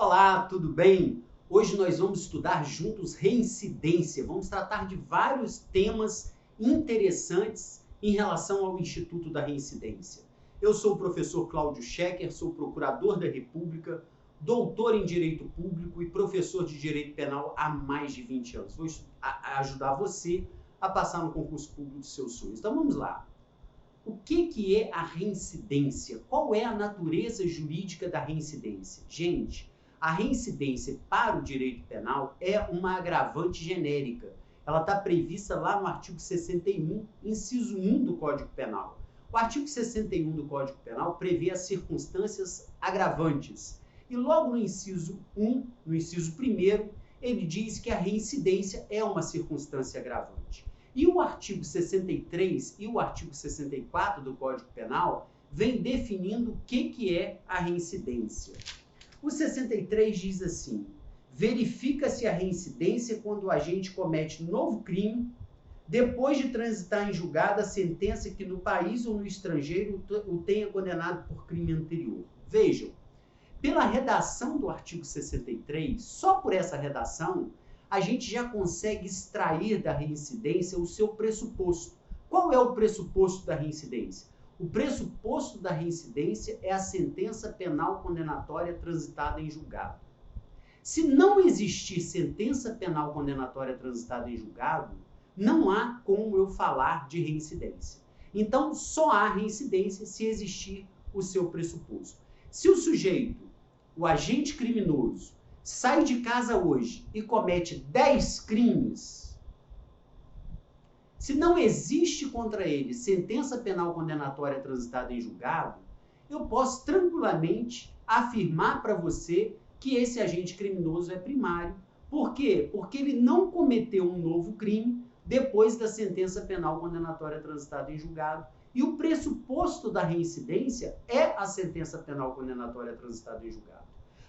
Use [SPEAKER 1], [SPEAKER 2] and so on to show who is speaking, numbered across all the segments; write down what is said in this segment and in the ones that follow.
[SPEAKER 1] Olá, tudo bem? Hoje nós vamos estudar juntos reincidência. Vamos tratar de vários temas interessantes em relação ao Instituto da Reincidência. Eu sou o professor Cláudio Schecker, sou procurador da República, doutor em Direito Público e professor de Direito Penal há mais de 20 anos. Vou ajudar você a passar no concurso público dos seus sonhos. Então vamos lá. O que é a reincidência? Qual é a natureza jurídica da reincidência? Gente, a reincidência para o direito penal é uma agravante genérica. Ela está prevista lá no artigo 61, inciso 1 do Código Penal. O artigo 61 do Código Penal prevê as circunstâncias agravantes. E logo no inciso 1, no inciso 1º, ele diz que a reincidência é uma circunstância agravante. E o artigo 63 e o artigo 64 do Código Penal vêm definindo o que é a reincidência. O 63 diz assim: verifica-se a reincidência quando o agente comete novo crime depois de transitar em julgado a sentença que no país ou no estrangeiro o tenha condenado por crime anterior. Vejam, pela redação do artigo 63, só por essa redação, a gente já consegue extrair da reincidência o seu pressuposto. Qual é o pressuposto da reincidência? O pressuposto da reincidência é a sentença penal condenatória transitada em julgado. Se não existir sentença penal condenatória transitada em julgado, não há como eu falar de reincidência. Então, só há reincidência se existir o seu pressuposto. Se o sujeito, o agente criminoso, sai de casa hoje e comete 10 crimes, se não existe contra ele sentença penal condenatória transitada em julgado, eu posso tranquilamente afirmar para você que esse agente criminoso é primário. Por quê? Porque ele não cometeu um novo crime depois da sentença penal condenatória transitada em julgado. E o pressuposto da reincidência é a sentença penal condenatória transitada em julgado.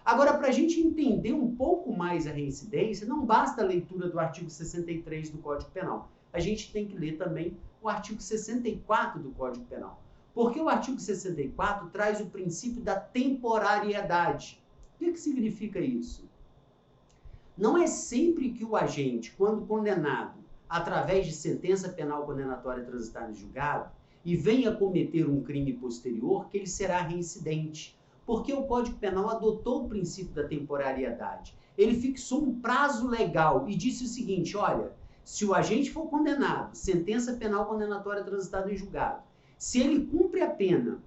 [SPEAKER 1] Agora, para a gente entender um pouco mais a reincidência, não basta a leitura do artigo 63 do Código Penal. A gente tem que ler também o artigo 64 do Código Penal. Porque o artigo 64 traz o princípio da temporariedade. O que significa isso? Não é sempre que o agente, quando condenado através de sentença penal condenatória transitada em julgado, e venha cometer um crime posterior, que ele será reincidente. Porque o Código Penal adotou o princípio da temporariedade. Ele fixou um prazo legal e disse o seguinte: olha, se o agente for condenado, sentença penal condenatória transitada em julgado, se ele cumpre a pena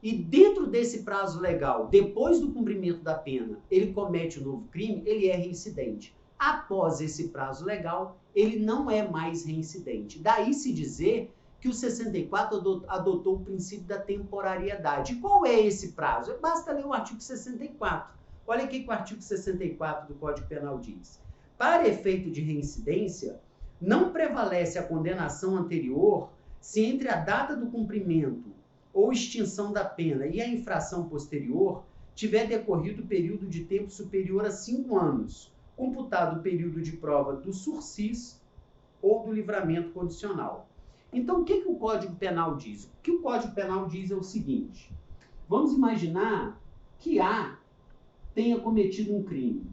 [SPEAKER 1] e dentro desse prazo legal, depois do cumprimento da pena, ele comete um novo crime, ele é reincidente. Após esse prazo legal, ele não é mais reincidente. Daí se dizer que o 64 adotou o princípio da temporariedade. E qual é esse prazo? Basta ler o artigo 64. Olha o que o artigo 64 do Código Penal diz. Para efeito de reincidência, não prevalece a condenação anterior se entre a data do cumprimento ou extinção da pena e a infração posterior tiver decorrido período de tempo superior a 5 anos, computado o período de prova do sursis ou do livramento condicional. Então, o que o Código Penal diz? O que o Código Penal diz é o seguinte: vamos imaginar que A tenha cometido um crime.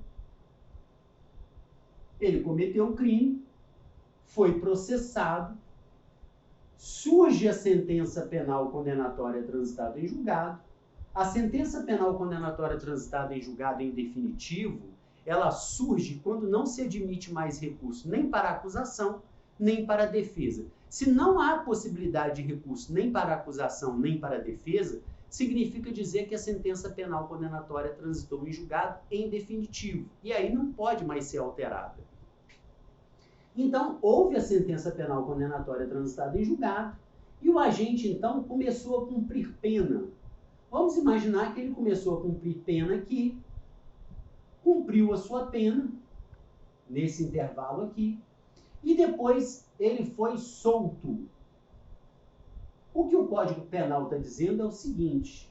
[SPEAKER 1] Ele cometeu um crime, foi processado, surge a sentença penal condenatória transitada em julgado. A sentença penal condenatória transitada em julgado em definitivo, ela surge quando não se admite mais recurso nem para a acusação, nem para a defesa. Se não há possibilidade de recurso nem para a acusação, nem para a defesa, significa dizer que a sentença penal condenatória transitou em julgado em definitivo. E aí não pode mais ser alterada. Então, houve a sentença penal condenatória transitada em julgado e o agente, então, começou a cumprir pena. Vamos imaginar que ele começou a cumprir pena aqui, cumpriu a sua pena, nesse intervalo aqui, e depois ele foi solto. O que o Código Penal está dizendo é o seguinte: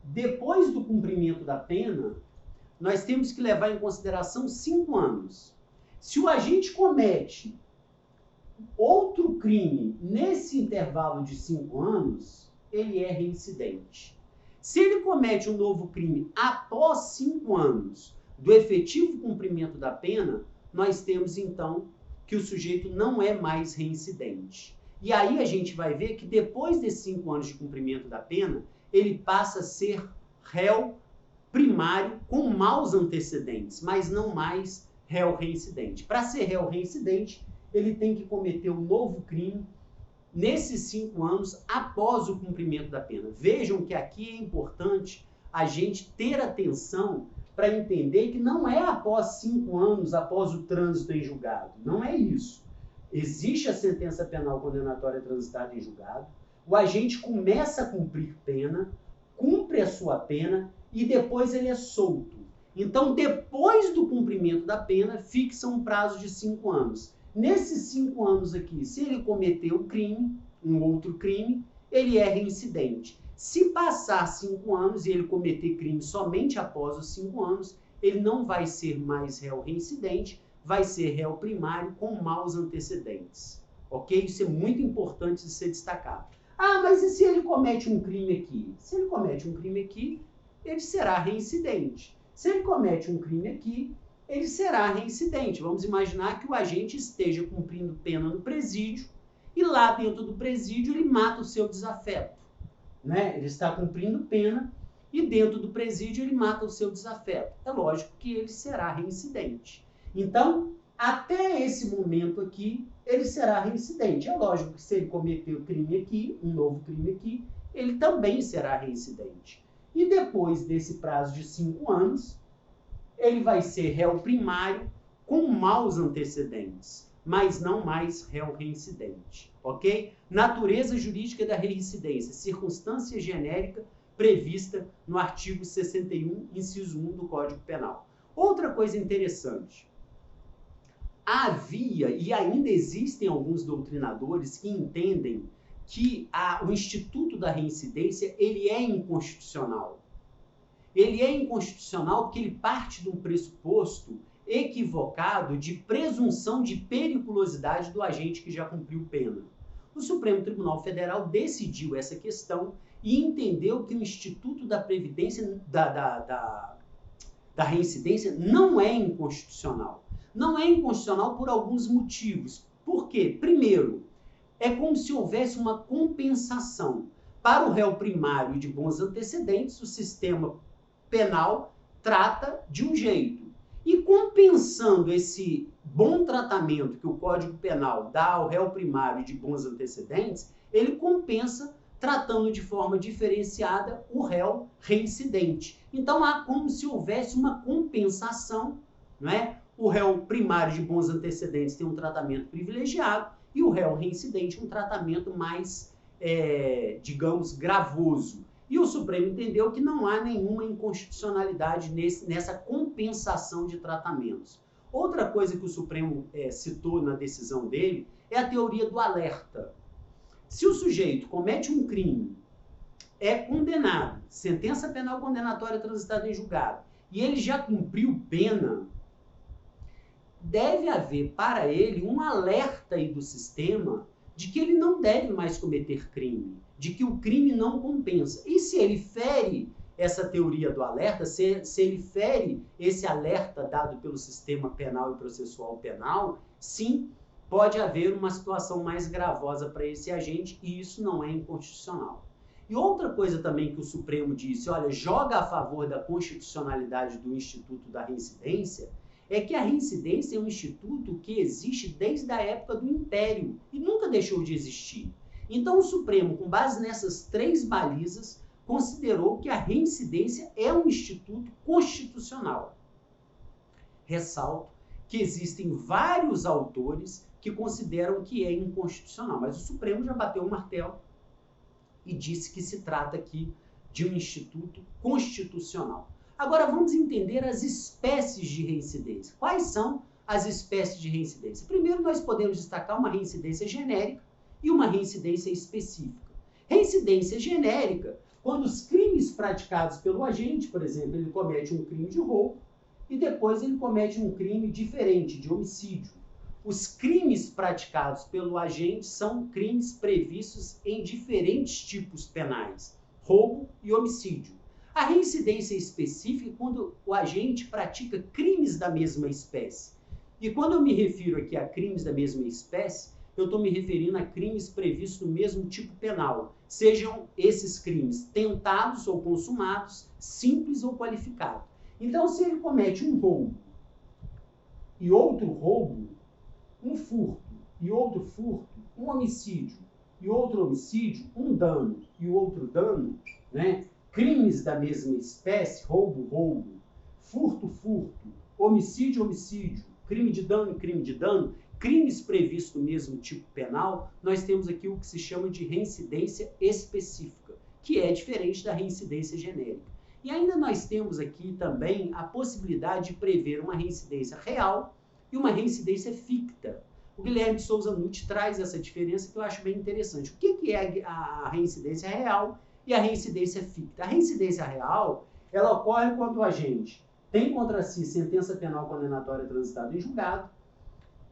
[SPEAKER 1] depois do cumprimento da pena, nós temos que levar em consideração 5 anos. Se o agente comete outro crime nesse intervalo de 5 anos, ele é reincidente. Se ele comete um novo crime após 5 anos do efetivo cumprimento da pena, nós temos então que o sujeito não é mais reincidente. E aí a gente vai ver que depois desses 5 anos de cumprimento da pena, ele passa a ser réu primário com maus antecedentes, mas não mais réu reincidente. Para ser réu reincidente, ele tem que cometer um novo crime nesses 5 anos após o cumprimento da pena. Vejam que aqui é importante a gente ter atenção para entender que não é após 5 anos, após o trânsito em julgado. Não é isso. Existe a sentença penal condenatória transitada em julgado, o agente começa a cumprir pena, cumpre a sua pena e depois ele é solto. Então, depois do cumprimento da pena, fixa um prazo de 5 anos. Nesses 5 anos aqui, se ele cometeu o crime, um outro crime, ele é reincidente. Se passar 5 anos e ele cometer crime somente após os 5 anos, ele não vai ser mais réu reincidente, vai ser réu primário com maus antecedentes. Ok? Isso é muito importante de ser destacado. Ah, mas e se ele comete um crime aqui? Se ele comete um crime aqui, ele será reincidente. Se ele comete um crime aqui, ele será reincidente. Vamos imaginar que o agente esteja cumprindo pena no presídio e lá dentro do presídio ele mata o seu desafeto. Né? Ele está cumprindo pena e dentro do presídio ele mata o seu desafeto. É lógico que ele será reincidente. Então, até esse momento aqui, ele será reincidente. É lógico que se ele cometer o crime aqui, um novo crime aqui, ele também será reincidente. E depois desse prazo de 5 anos, ele vai ser réu primário com maus antecedentes, mas não mais réu reincidente, ok? Natureza jurídica da reincidência, circunstância genérica prevista no artigo 61, inciso 1 do Código Penal. Outra coisa interessante, havia e ainda existem alguns doutrinadores que entendem que o Instituto da Reincidência ele é inconstitucional. Ele é inconstitucional porque ele parte de um pressuposto equivocado de presunção de periculosidade do agente que já cumpriu pena. O Supremo Tribunal Federal decidiu essa questão e entendeu que o Instituto da Previdência, da reincidência não é inconstitucional. Não é inconstitucional por alguns motivos. Por quê? Primeiro, é como se houvesse uma compensação. Para o réu primário e de bons antecedentes, o sistema penal trata de um jeito. E compensando esse bom tratamento que o Código Penal dá ao réu primário e de bons antecedentes, ele compensa tratando de forma diferenciada o réu reincidente. Então, há como se houvesse uma compensação, não é? O réu primário de bons antecedentes tem um tratamento privilegiado e o réu reincidente um tratamento mais, digamos, gravoso. E o Supremo entendeu que não há nenhuma inconstitucionalidade nessa compensação de tratamentos. Outra coisa que o Supremo citou na decisão dele é a teoria do alerta. Se o sujeito comete um crime, é condenado, sentença penal condenatória transitada em julgado, e ele já cumpriu pena, deve haver para ele um alerta aí do sistema de que ele não deve mais cometer crime, de que o crime não compensa. E se ele fere essa teoria do alerta, se ele fere esse alerta dado pelo sistema penal e processual penal, sim, pode haver uma situação mais gravosa para esse agente e isso não é inconstitucional. E outra coisa também que o Supremo disse, olha, joga a favor da constitucionalidade do Instituto da Reincidência, é que a reincidência é um instituto que existe desde a época do Império e nunca deixou de existir. Então o Supremo, com base nessas 3 balizas, considerou que a reincidência é um instituto constitucional. Ressalto que existem vários autores que consideram que é inconstitucional, mas o Supremo já bateu o martelo e disse que se trata aqui de um instituto constitucional. Agora vamos entender as espécies de reincidência. Quais são as espécies de reincidência? Primeiro, nós podemos destacar uma reincidência genérica e uma reincidência específica. Reincidência genérica, quando os crimes praticados pelo agente, por exemplo, ele comete um crime de roubo e depois ele comete um crime diferente, de homicídio. Os crimes praticados pelo agente são crimes previstos em diferentes tipos penais. roubo e homicídio. A reincidência específica é quando o agente pratica crimes da mesma espécie. E quando eu me refiro aqui a crimes da mesma espécie, eu estou me referindo a crimes previstos no mesmo tipo penal, sejam esses crimes tentados ou consumados, simples ou qualificados. Então, se ele comete um roubo e outro roubo, um furto e outro furto, um homicídio e outro homicídio, um dano e outro dano, né? Crimes da mesma espécie, roubo, roubo, furto, furto, homicídio, homicídio, crime de dano e crime de dano, crimes previstos no mesmo tipo penal, nós temos aqui o que se chama de reincidência específica, que é diferente da reincidência genérica. E ainda nós temos aqui também a possibilidade de prever uma reincidência real e uma reincidência ficta. O Guilherme de Souza Nutti traz essa diferença que eu acho bem interessante. O que é a reincidência real e a reincidência ficta? A reincidência real, ela ocorre quando o agente tem contra si sentença penal condenatória transitada em julgado,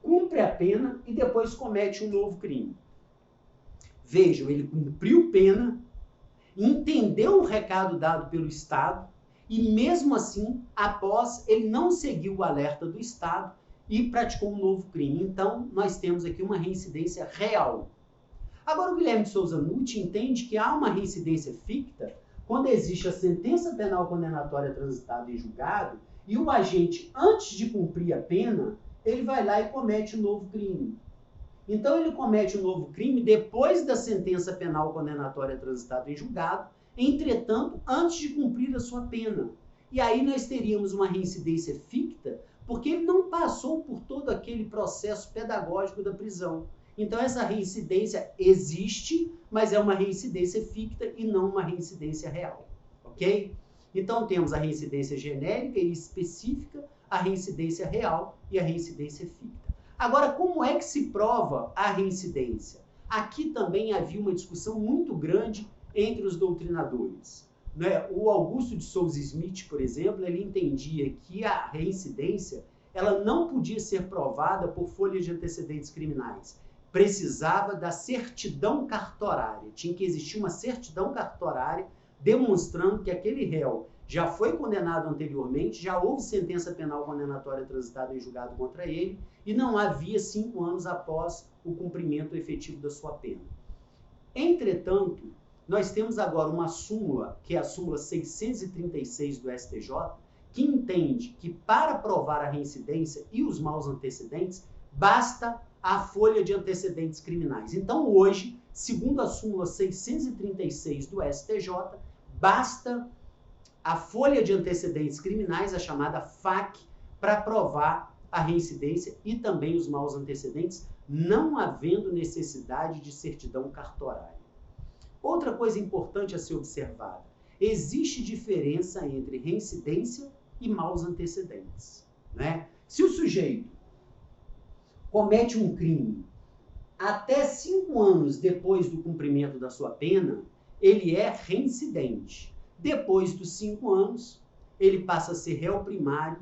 [SPEAKER 1] cumpre a pena e depois comete um novo crime. Vejam, ele cumpriu pena, entendeu o recado dado pelo Estado e mesmo assim, após, ele não seguiu o alerta do Estado e praticou um novo crime. Então, nós temos aqui uma reincidência real. Agora, o Guilherme de Souza Nutti entende que há uma reincidência ficta quando existe a sentença penal condenatória transitada em julgado e o agente, antes de cumprir a pena, ele vai lá e comete um novo crime. Então, ele comete um novo crime depois da sentença penal condenatória transitada em julgado, entretanto, antes de cumprir a sua pena. E aí nós teríamos uma reincidência ficta, porque ele não passou por todo aquele processo pedagógico da prisão. Então, essa reincidência existe, mas é uma reincidência ficta e não uma reincidência real. Ok? Então, temos a reincidência genérica e específica, a reincidência real e a reincidência ficta. Agora, como é que se prova a reincidência? Aqui também havia uma discussão muito grande entre os doutrinadores. Né? O Augusto de Souza Smith, por exemplo, ele entendia que a reincidência ela não podia ser provada por folha de antecedentes criminais. Precisava da certidão cartorária. Tinha que existir uma certidão cartorária demonstrando que aquele réu já foi condenado anteriormente, já houve sentença penal condenatória transitada em julgado contra ele e não havia 5 anos após o cumprimento efetivo da sua pena. Entretanto, nós temos agora uma súmula, que é a súmula 636 do STJ, que entende que para provar a reincidência e os maus antecedentes, basta a folha de antecedentes criminais. Então, hoje, segundo a súmula 636 do STJ, basta a folha de antecedentes criminais, a chamada FAC, para provar a reincidência e também os maus antecedentes, não havendo necessidade de certidão cartorária. Outra coisa importante a ser observada, existe diferença entre reincidência e maus antecedentes. Né? Se o sujeito comete um crime até 5 anos depois do cumprimento da sua pena, ele é reincidente. Depois dos 5 anos, ele passa a ser réu primário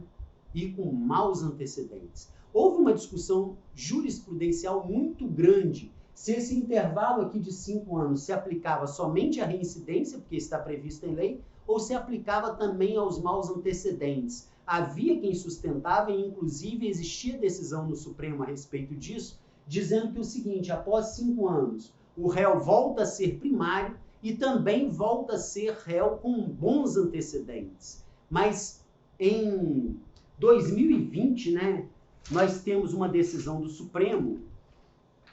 [SPEAKER 1] e com maus antecedentes. Houve uma discussão jurisprudencial muito grande se esse intervalo aqui de 5 anos se aplicava somente à reincidência, porque está previsto em lei, ou se aplicava também aos maus antecedentes. Havia quem sustentava, e inclusive existia decisão no Supremo a respeito disso, dizendo que o seguinte, após 5 anos, o réu volta a ser primário e também volta a ser réu com bons antecedentes. Mas em 2020, né, nós temos uma decisão do Supremo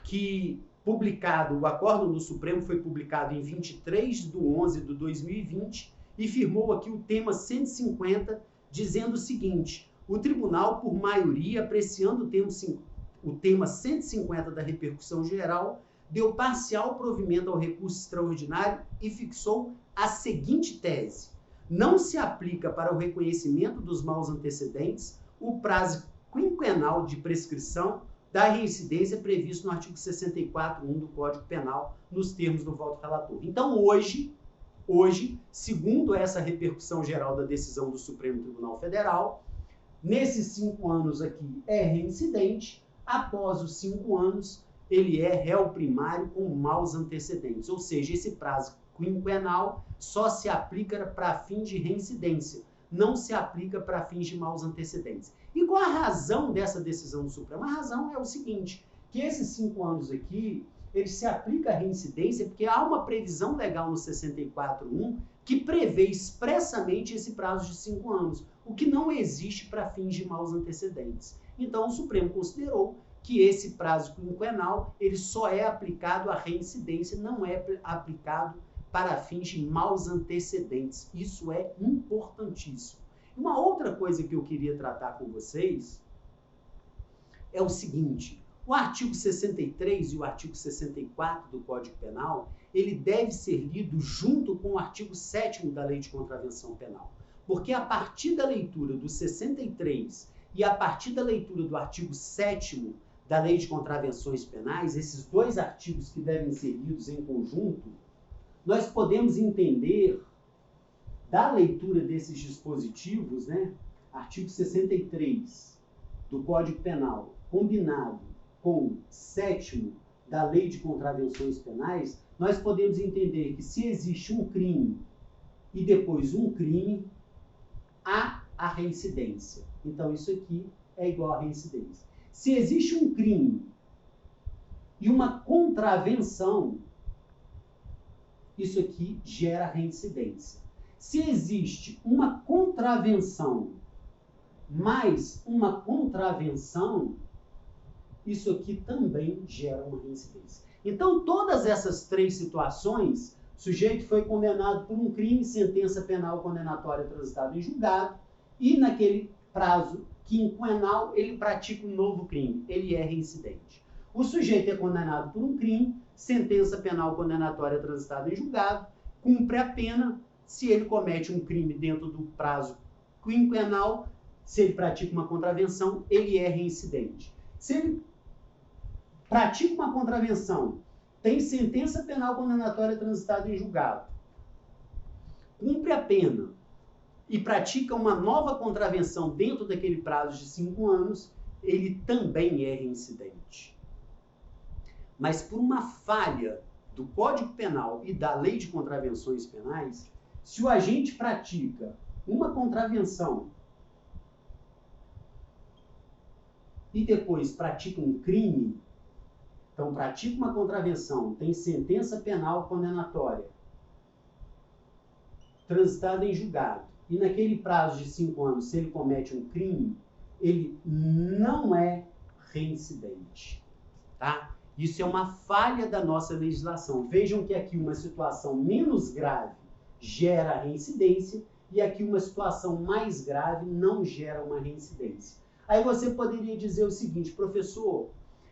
[SPEAKER 1] que, o acórdão do Supremo foi publicado em 23/11/2020 e firmou aqui o tema 150, dizendo o seguinte: o tribunal, por maioria, apreciando o tema 150 da repercussão geral, deu parcial provimento ao recurso extraordinário e fixou a seguinte tese: não se aplica para o reconhecimento dos maus antecedentes o prazo quinquenal de prescrição da reincidência previsto no artigo 64.1 do Código Penal, nos termos do voto relator. Então, hoje, segundo essa repercussão geral da decisão do Supremo Tribunal Federal, nesses 5 anos aqui é reincidente, após os 5 anos ele é réu primário com maus antecedentes, ou seja, esse prazo quinquenal só se aplica para fins de reincidência, não se aplica para fins de maus antecedentes. E qual a razão dessa decisão do Supremo? A razão é o seguinte, que esses 5 anos aqui, ele se aplica à reincidência porque há uma previsão legal no 64.1 que prevê expressamente esse prazo de 5 anos, o que não existe para fins de maus antecedentes. Então, o Supremo considerou que esse prazo quinquenal ele só é aplicado à reincidência, não é aplicado para fins de maus antecedentes. Isso é importantíssimo. Uma outra coisa que eu queria tratar com vocês é o seguinte: o artigo 63 e o artigo 64 do Código Penal, ele deve ser lido junto com o artigo 7º da Lei de Contravenção Penal. Porque a partir da leitura do 63 e a partir da leitura do artigo 7º da Lei de Contravenções Penais, esses dois artigos que devem ser lidos em conjunto, nós podemos entender da leitura desses dispositivos, né? Artigo 63 do Código Penal, combinado com o 7º da Lei de Contravenções Penais, nós podemos entender que se existe um crime e depois um crime, há a reincidência. Então, isso aqui é igual à reincidência. Se existe um crime e uma contravenção, isso aqui gera reincidência. Se existe uma contravenção mais uma contravenção, isso aqui também gera uma reincidência. Então, todas essas 3 situações, o sujeito foi condenado por um crime, sentença penal condenatória transitada em julgado, e naquele prazo quinquenal ele pratica um novo crime, ele é reincidente. O sujeito é condenado por um crime, sentença penal condenatória transitada em julgado, cumpre a pena. Se ele comete um crime dentro do prazo quinquenal, se ele pratica uma contravenção, ele é reincidente. Se ele pratica uma contravenção, tem sentença penal condenatória transitada em julgado, cumpre a pena e pratica uma nova contravenção dentro daquele prazo de 5 anos, ele também é reincidente. Mas por uma falha do Código Penal e da Lei de Contravenções Penais, se o agente pratica uma contravenção e depois pratica um crime, então pratica uma contravenção, tem sentença penal condenatória transitada em julgado, e naquele prazo de 5 anos, se ele comete um crime, ele não é reincidente, tá? Isso é uma falha da nossa legislação. Vejam que aqui uma situação menos grave gera reincidência e aqui uma situação mais grave não gera uma reincidência. Aí você poderia dizer o seguinte: professor,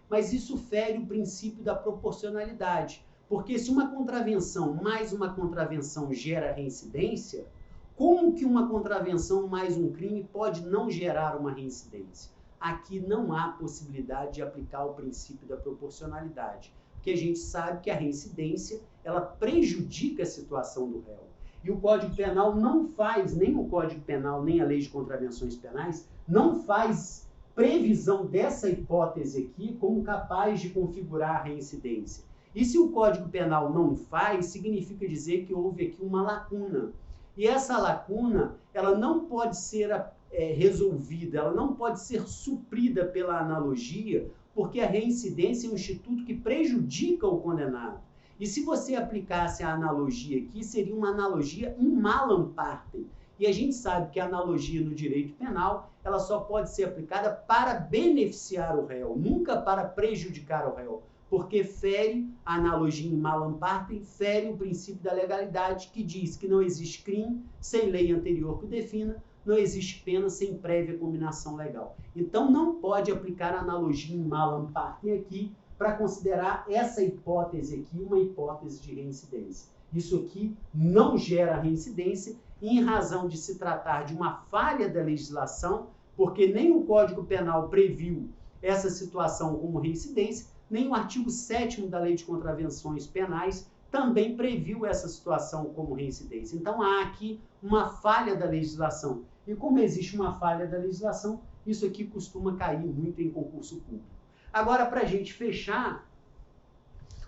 [SPEAKER 1] mas isso fere o princípio da proporcionalidade, porque se uma contravenção mais uma contravenção gera reincidência, como que uma contravenção mais um crime pode não gerar uma reincidência? Aqui não há possibilidade de aplicar o princípio da proporcionalidade, porque a gente sabe que a reincidência ela prejudica a situação do réu. E o Código Penal não faz, nem o Código Penal, nem a Lei de Contravenções Penais, não faz previsão dessa hipótese aqui como capaz de configurar a reincidência. E se o Código Penal não faz, significa dizer que houve aqui uma lacuna. E essa lacuna, ela não pode ser resolvida, ela não pode ser suprida pela analogia, porque a reincidência é um instituto que prejudica o condenado. E se você aplicasse a analogia aqui, seria uma analogia in malam partem. E a gente sabe que a analogia no direito penal, ela só pode ser aplicada para beneficiar o réu, nunca para prejudicar o réu, porque fere a analogia in malam partem, fere o princípio da legalidade, que diz que não existe crime sem lei anterior que o defina, não existe pena sem prévia combinação legal. Então não pode aplicar a analogia in malam partem aqui para considerar essa hipótese aqui uma hipótese de reincidência. Isso aqui não gera reincidência em razão de se tratar de uma falha da legislação, porque nem o Código Penal previu essa situação como reincidência, nem o artigo 7º da Lei de Contravenções Penais também previu essa situação como reincidência. Então há aqui uma falha da legislação. E como existe uma falha da legislação, isso aqui costuma cair muito em concurso público. Agora, para a gente fechar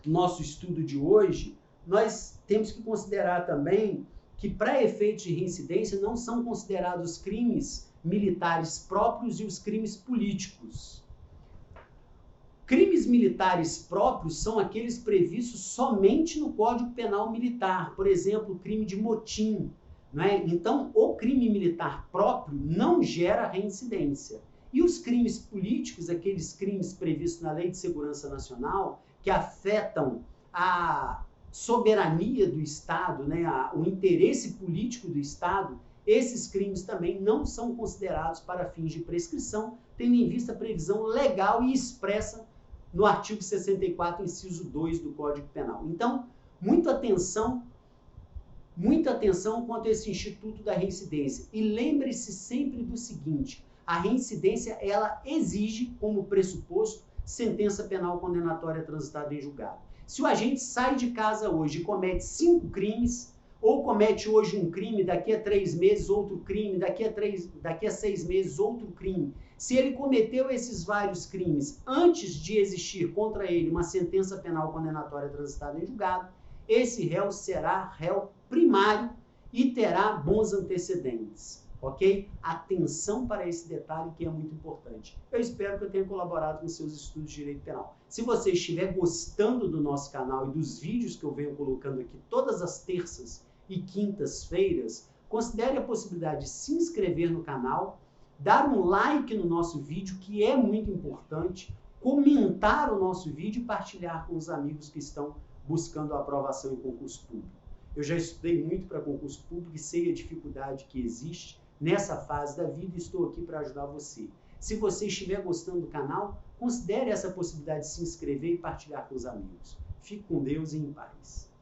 [SPEAKER 1] nosso estudo de hoje, nós temos que considerar também que, para efeitos de reincidência, não são considerados crimes militares próprios e os crimes políticos. Crimes militares próprios são aqueles previstos somente no Código Penal Militar, por exemplo, o crime de motim, né? Então, o crime militar próprio não gera reincidência. E os crimes políticos, aqueles crimes previstos na Lei de Segurança Nacional, que afetam a soberania do Estado, né? O interesse político do Estado, esses crimes também não são considerados para fins de prescrição, tendo em vista a previsão legal e expressa no artigo 64, inciso 2 do Código Penal. Então, muita atenção quanto a esse instituto da reincidência. E lembre-se sempre do seguinte: a reincidência, ela exige como pressuposto sentença penal condenatória transitada em julgado. Se o agente sai de casa hoje e comete 5 crimes, ou comete hoje um crime, daqui a 3 meses outro crime, daqui a 6 meses outro crime, se ele cometeu esses vários crimes antes de existir contra ele uma sentença penal condenatória transitada em julgado, esse réu será réu primário e terá bons antecedentes, ok? Atenção para esse detalhe que é muito importante. Eu espero que eu tenha colaborado com seus estudos de direito penal. Se você estiver gostando do nosso canal e dos vídeos que eu venho colocando aqui todas as terças e quintas-feiras, considere a possibilidade de se inscrever no canal, dar um like no nosso vídeo, que é muito importante, comentar o nosso vídeo e partilhar com os amigos que estão buscando a aprovação em concurso público. Eu já estudei muito para concurso público e sei a dificuldade que existe nessa fase da vida e estou aqui para ajudar você. Se você estiver gostando do canal, considere essa possibilidade de se inscrever e partilhar com os amigos. Fique com Deus e em paz.